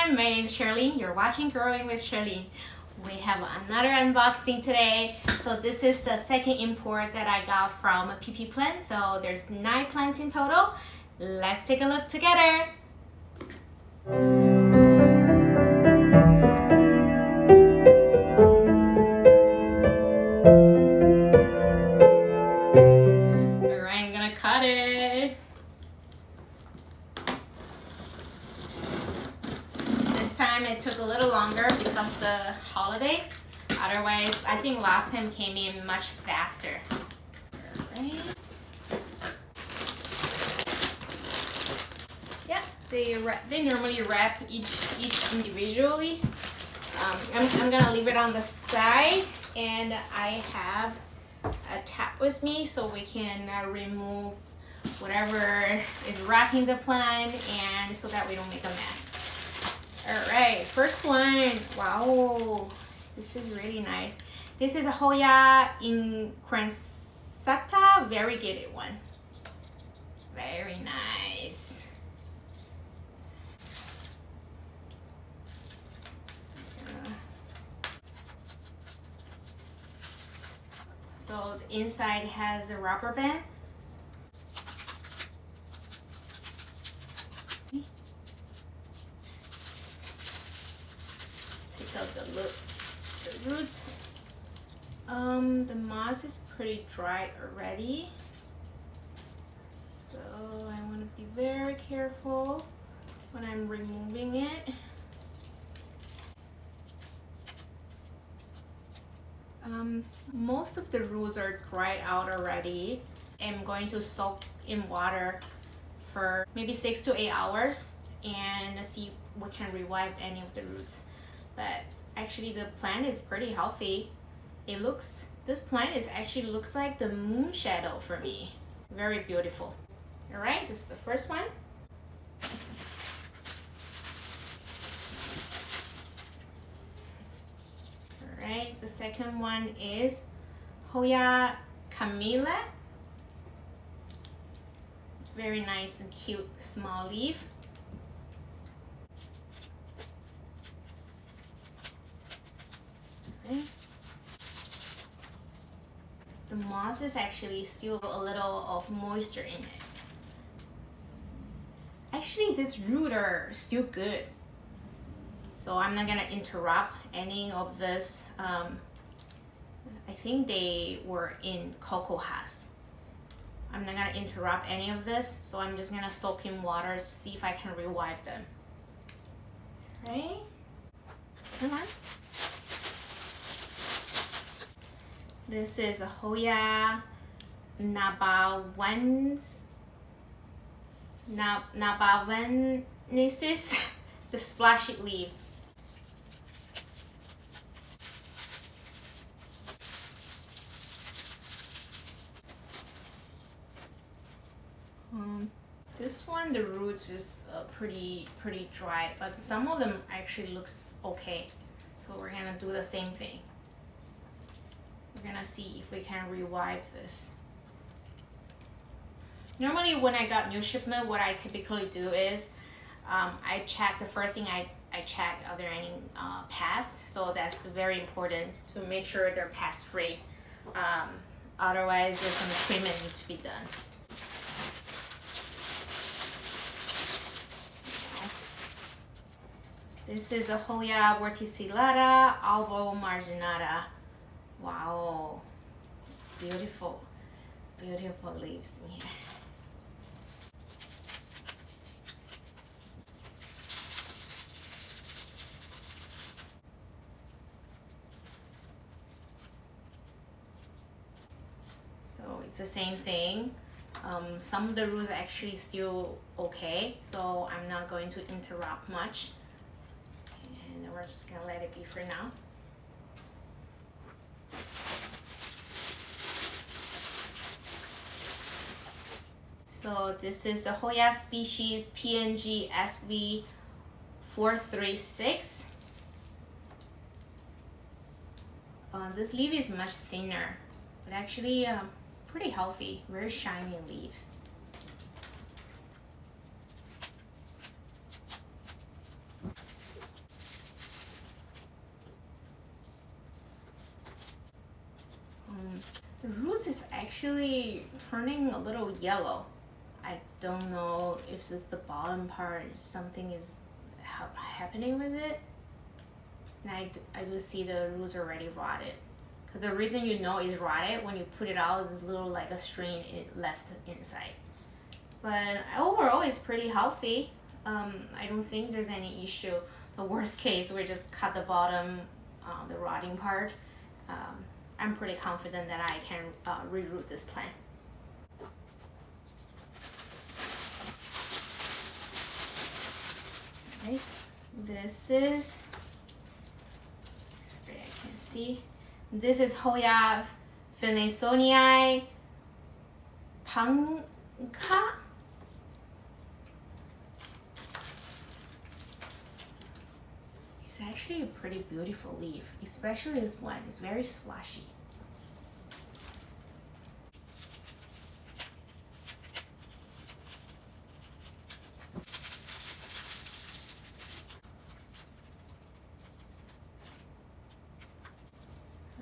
everyone, my name is Charlene. You're watching Growing with Charlene. We have another unboxing today. So this is the second import that I got from PP Plants. So there's 9 plants in total. Let's take a look together. Alright, I'm gonna cut it. It took a little longer because the holiday. Otherwise, I think last time came in much faster. Alright. Yeah, they normally wrap each individually. I'm gonna leave it on the side, and I have a tap with me so we can remove whatever is wrapping the plant, and so that we don't make a mess. Alright, first one. Wow, this is really nice. This is a Hoya Incrassata variegated one. Very nice. So the inside has a rubber band. The roots. The moss is pretty dry already, so I want to be very careful when I'm removing it. Most of the roots are dried out already. I'm going to soak in water for maybe 6 to 8 hours and see if we can revive any of the roots. But actually the plant is pretty healthy. This plant actually looks like the moon shadow for me. Very beautiful. All right, this is the first one. All right, the second one is Hoya Carmelae. It's very nice and cute small leaf. The moss is actually still a little of moisture in it. Actually, these roots are still good, so I'm not gonna interrupt any of this. I think they were in cocoa husk. I'm not gonna interrupt any of this, so I'm just gonna soak in water to see if I can revive them. Right? Come on. This is a Hoya Nabawanensis, the splashy leaf. This one, the roots is pretty dry, but some of them actually looks okay. So we're gonna do the same thing. We're gonna see if we can revive this. Normally when I got new shipment, what I typically do is I check, the first thing I check, are there any pests? So that's very important to make sure they're pest free. Otherwise there's some treatment needs to be done. This is a Hoya Verticillata, Albomarginata. Wow, beautiful, beautiful leaves in here. So it's the same thing. Some of the roots are actually still okay, so I'm not going to interrupt much. And we're just gonna let it be for now. So this is a Hoya species PNG SV-436. This leaf is much thinner, but actually pretty healthy, very shiny leaves. actually turning a little yellow. I don't know if it's the bottom part, something is happening with it. And I do see the roots already rotted. Because the reason you know it's rotted, when you put it out, is little like a strain left inside. But overall, it's pretty healthy. I don't think there's any issue. The worst case, we just cut the bottom, the rotting part. I'm pretty confident that I can reroot this plant. Right. This is, I can see, this is Hoya Finlaysonii Panggha. It's actually a pretty beautiful leaf, especially this one. It's very splashy.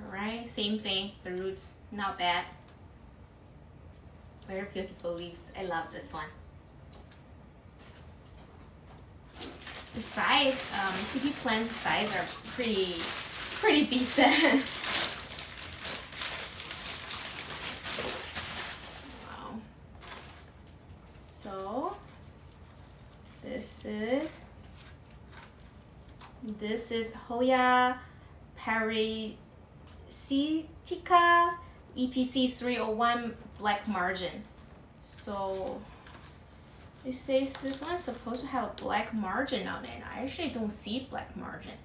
Alright, same thing. The roots, not bad. Very beautiful leaves. I love this one. The size, PP plant size are pretty decent. Wow. So this is Hoya Parasitica EPC 301 black margin. So it says this one's supposed to have a black margin on it. I actually don't see black margin.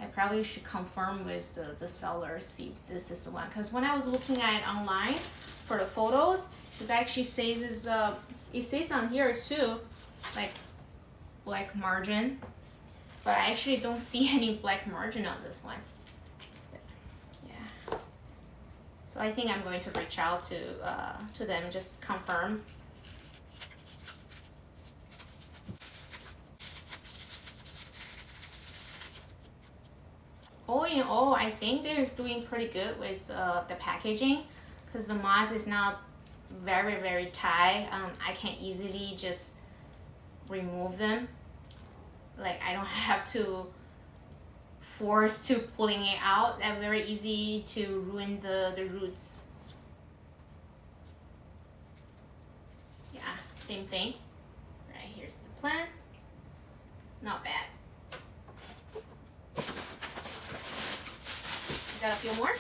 I probably should confirm with the seller, see if this is the one. Because when I was looking at it online for the photos, it actually says it says on here too, like black margin. But I actually don't see any black margin on this one. Yeah. So I think I'm going to reach out to them, just confirm. All in all, I think they're doing pretty good with the packaging, because the moss is not very tight. I can easily just remove them. Like, I don't have to force to pulling it out. They're very easy to ruin the roots. Yeah, same thing. Right, here's the plant. Not bad. Got a few more.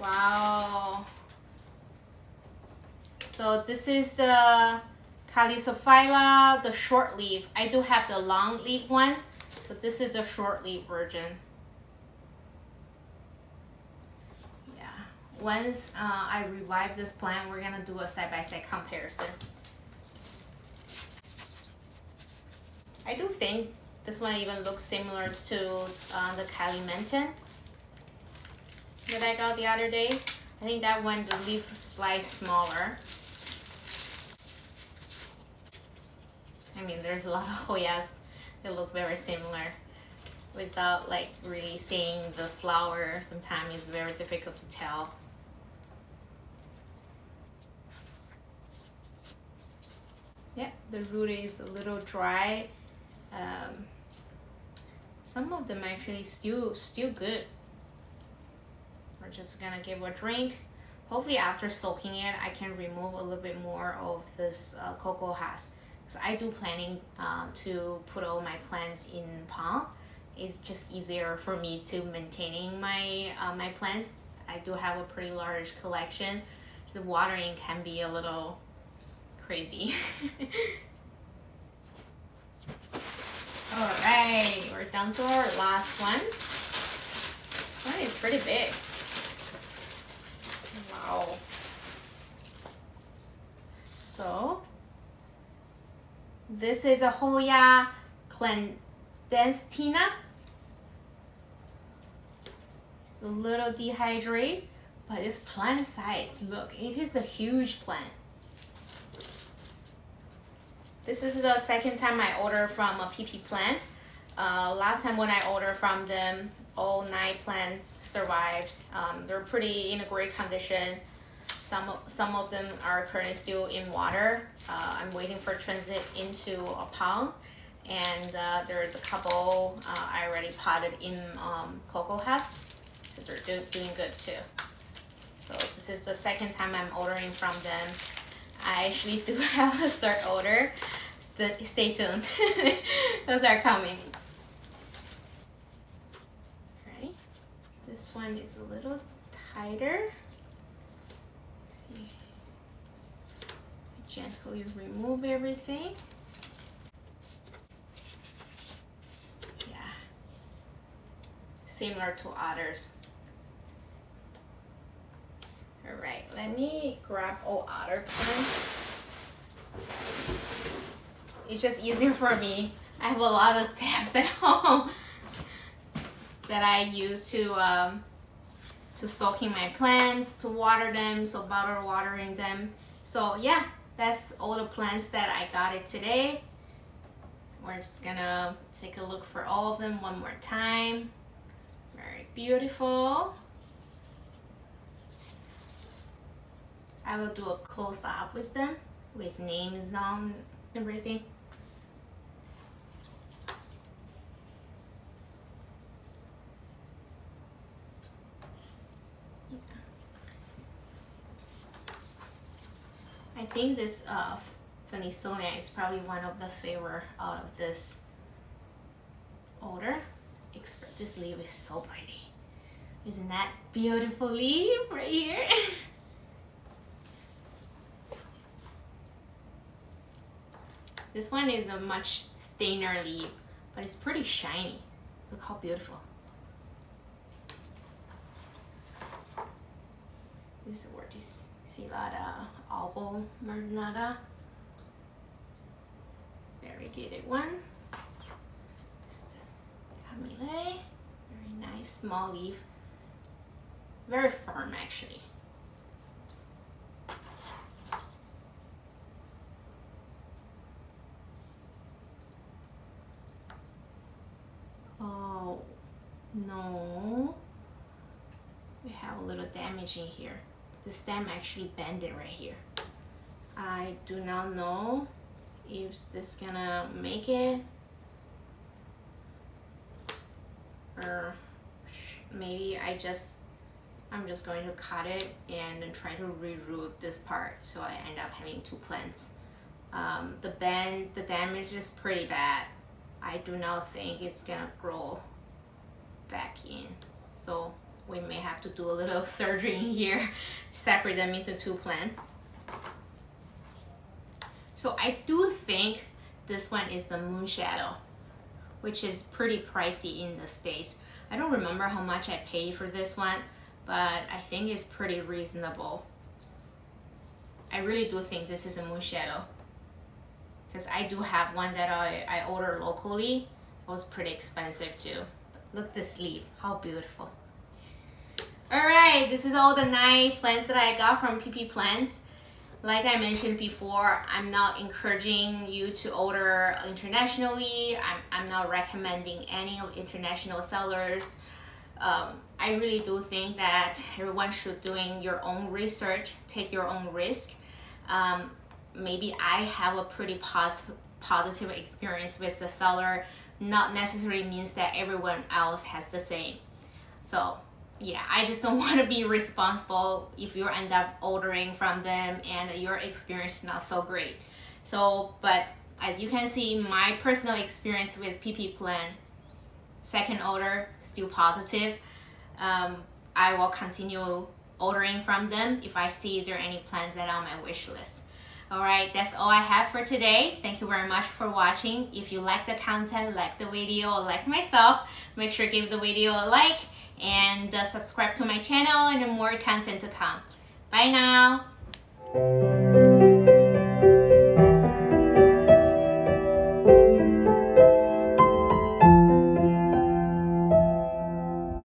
Wow. So this is the Callistophylla, the short leaf. I do have the long leaf one, but this is the short leaf version. Yeah. Once I revive this plant, we're gonna do a side-by-side comparison. I do think this one even looks similar to the Calimenton that I got the other day. I think that one, the leaf is slightly smaller. I mean, there's a lot of Hoyas that look very similar. Without like really seeing the flower, sometimes it's very difficult to tell. Yeah, the root is a little dry. Some of them actually still good. We're just gonna give it a drink. Hopefully after soaking it, I can remove a little bit more of this cocoa husk. So I do planning to put all my plants in Panggha. It's just easier for me to maintaining my my plants. I do have a pretty large collection. The watering can be a little crazy. Alright, we're down to our last one. This one is pretty big. Wow. So, this is a Hoya Clandestina. It's a little dehydrated, but it's plant size. Look, it is a huge plant. This is the second time I order from a PP plant. Last time when I ordered from them, all 9 plants survived. They're pretty in a great condition. Some of them are currently still in water. I'm waiting for transit into a pond, and there's a couple I already potted in cocoa husk, so they're doing good too. So this is the second time I'm ordering from them. I actually do have a third order. Stay tuned. Those are coming. Right. This one is a little tighter. Gently remove everything. Yeah. Similar to others. Alright, let me grab all other plants. It's just easier for me. I have a lot of tabs at home that I use to soak in my plants, to water them, so bottle watering them. So yeah, that's all the plants that I got it today. We're just gonna take a look for all of them one more time. Very beautiful. I will do a close up with them, with names on everything. I think this Finlaysonii is probably one of the favorite out of this order. This leaf is so pretty. Isn't that beautiful leaf right here? This one is a much thinner leaf, but it's pretty shiny. Look how beautiful. This is Verticillata, Albomarginata. Variegated one. Carmelae. Very nice, small leaf. Very firm actually. Oh no, we have a little damage in here. The stem actually bended right here. I do not know if this gonna make it, or maybe I'm just going to cut it and then try to reroot this part, so I end up having 2 plants. The damage is pretty bad. I do not think it's gonna grow back in, so we may have to do a little surgery in here, separate them into 2 plants. So I do think this one is the Moon Shadow, which is pretty pricey in the States. I don't remember how much I paid for this one, but I think it's pretty reasonable. I really do think this is a Moon Shadow, because I do have one that I ordered locally. It was pretty expensive too. But look at this leaf, how beautiful. Alright, this is all the 9 plants that I got from PP Plants. Like I mentioned before, I'm not encouraging you to order internationally. I'm not recommending any of international sellers. I really do think that everyone should doing your own research, take your own risk. Maybe I have a pretty positive experience with the seller, not necessarily means that everyone else has the same. So yeah, I just don't want to be responsible if you end up ordering from them and your experience is not so great. So, but as you can see, my personal experience with PP Plant, second order, still positive. I will continue ordering from them if I see there are any plans that are on my wish list. Alright, that's all I have for today. Thank you very much for watching. If you like the content, like the video, or like myself, make sure to give the video a like and subscribe to my channel and more content to come. Bye now!